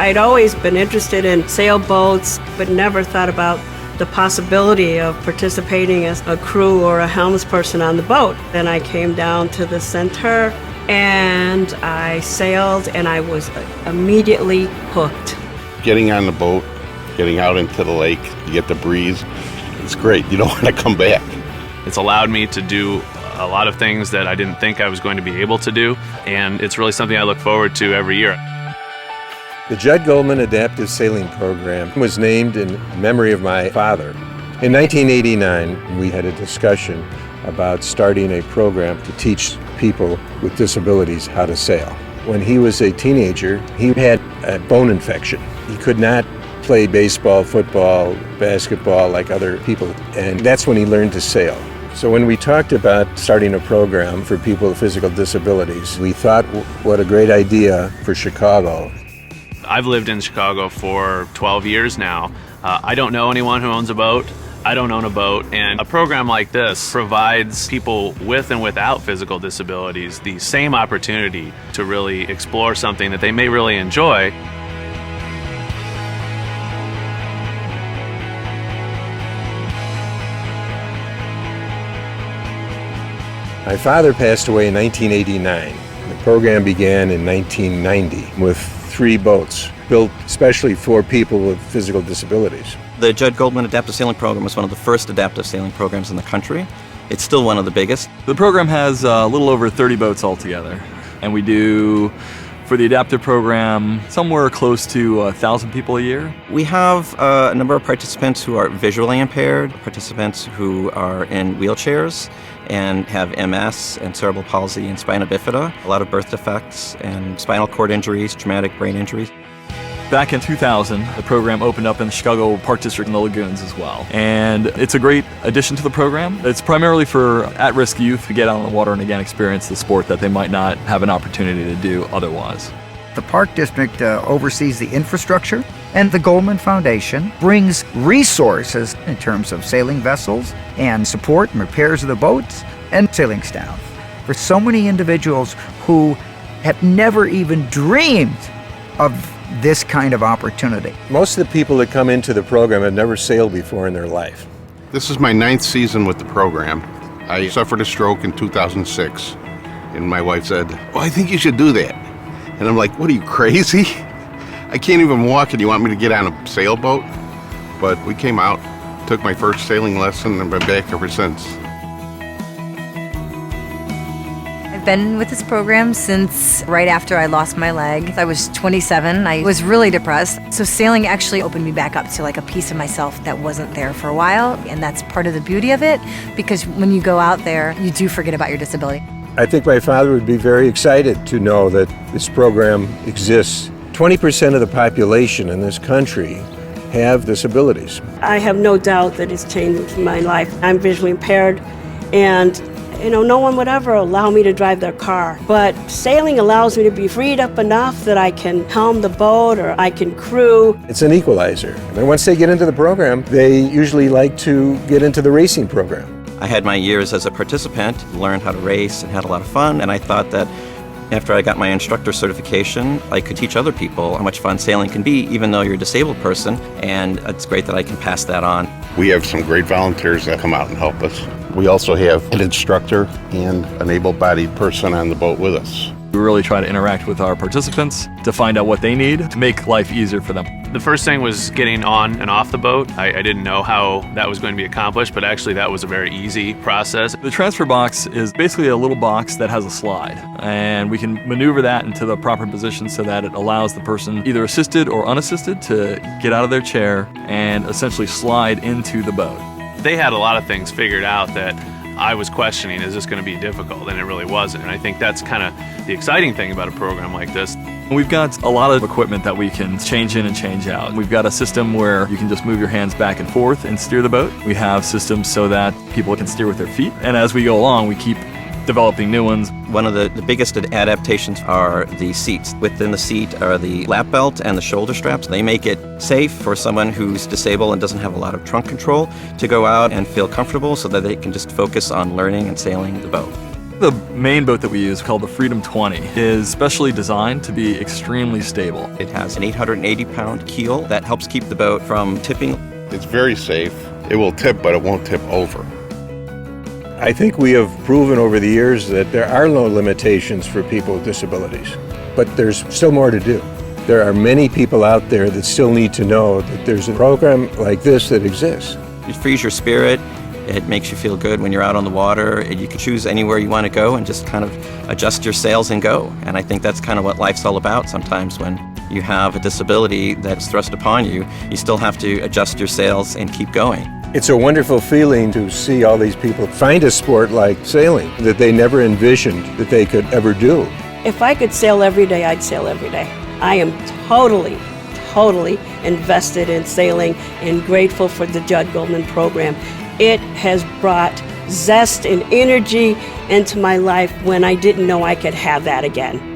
I'd always been interested in sailboats, but never thought about the possibility of participating as a crew or a helmsperson on the boat. Then I came down to the center and I sailed, and I was immediately hooked. Getting on the boat, getting out into the lake, you get the breeze, it's great. You don't want to come back. It's allowed me to do a lot of things that I didn't think I was going to be able to do, and it's really something I look forward to every year. The Judd Goldman Adaptive Sailing Program was named in memory of my father. In 1989, we had a discussion about starting a program to teach people with disabilities how to sail. When he was a teenager, he had a bone infection. He could not play baseball, football, basketball like other people, and that's when he learned to sail. So when we talked about starting a program for people with physical disabilities, we thought, what a great idea for Chicago. I've lived in Chicago for 12 years now. I don't know anyone who owns a boat. I don't own a boat, and a program like this provides people with and without physical disabilities the same opportunity to really explore something that they may really enjoy. My father passed away in 1989. The program began in 1990 with 3 boats built especially for people with physical disabilities. The Judd Goldman Adaptive Sailing Program was one of the first adaptive sailing programs in the country. It's still one of the biggest. The program has a little over 30 boats altogether, and we do, for the adaptive program, somewhere close to 1,000 people a year. We have a number of participants who are visually impaired, participants who are in wheelchairs and have MS and cerebral palsy and spina bifida, a lot of birth defects and spinal cord injuries, traumatic brain injuries. Back in 2000, the program opened up in the Chicago Park District in the Lagoons as well. And it's a great addition to the program. It's primarily for at-risk youth to get out on the water and again experience the sport that they might not have an opportunity to do otherwise. The Park District oversees the infrastructure, and the Goldman Foundation brings resources in terms of sailing vessels and support and repairs of the boats and sailing staff. For so many individuals who have never even dreamed of this kind of opportunity. Most of the people that come into the program have never sailed before in their life. This is my 9th season with the program. I suffered a stroke in 2006, and my wife said, "Well, I think you should do that." And I'm like, "What, are you crazy? I can't even walk and you want me to get on a sailboat?" But we came out, took my first sailing lesson, and been back ever since. I've been with this program since right after I lost my leg. I was 27. I was really depressed. So sailing actually opened me back up to like a piece of myself that wasn't there for a while. And that's part of the beauty of it, because when you go out there, you do forget about your disability. I think my father would be very excited to know that this program exists. 20% of the population in this country have disabilities. I have no doubt that it's changed my life. I'm visually impaired, and no one would ever allow me to drive their car. But sailing allows me to be freed up enough that I can helm the boat or I can crew. It's an equalizer. And then once they get into the program, they usually like to get into the racing program. I had my years as a participant, learned how to race and had a lot of fun, and I thought that after I got my instructor certification, I could teach other people how much fun sailing can be, even though you're a disabled person, and it's great that I can pass that on. We have some great volunteers that come out and help us. We also have an instructor and an able-bodied person on the boat with us. We really try to interact with our participants to find out what they need to make life easier for them. The first thing was getting on and off the boat. I didn't know how that was going to be accomplished, but actually that was a very easy process. The transfer box is basically a little box that has a slide, and we can maneuver that into the proper position so that it allows the person, either assisted or unassisted, to get out of their chair and essentially slide into the boat. They had a lot of things figured out that I was questioning, is this going to be difficult? And it really wasn't. And I think that's kind of the exciting thing about a program like this. We've got a lot of equipment that we can change in and change out. We've got a system where you can just move your hands back and forth and steer the boat. We have systems so that people can steer with their feet. And as we go along, we keep developing new ones. One of the biggest adaptations are the seats. Within the seat are the lap belt and the shoulder straps. They make it safe for someone who's disabled and doesn't have a lot of trunk control to go out and feel comfortable so that they can just focus on learning and sailing the boat. The main boat that we use, called the Freedom 20, is specially designed to be extremely stable. It has an 880-pound keel that helps keep the boat from tipping. It's very safe. It will tip, but it won't tip over. I think we have proven over the years that there are no limitations for people with disabilities, but there's still more to do. There are many people out there that still need to know that there's a program like this that exists. It frees your spirit. It makes you feel good when you're out on the water. You can choose anywhere you want to go and just kind of adjust your sails and go. And I think that's kind of what life's all about sometimes. When you have a disability that's thrust upon you, you still have to adjust your sails and keep going. It's a wonderful feeling to see all these people find a sport like sailing that they never envisioned that they could ever do. If I could sail every day, I'd sail every day. I am totally invested in sailing and grateful for the Judd Goldman program. It has brought zest and energy into my life when I didn't know I could have that again.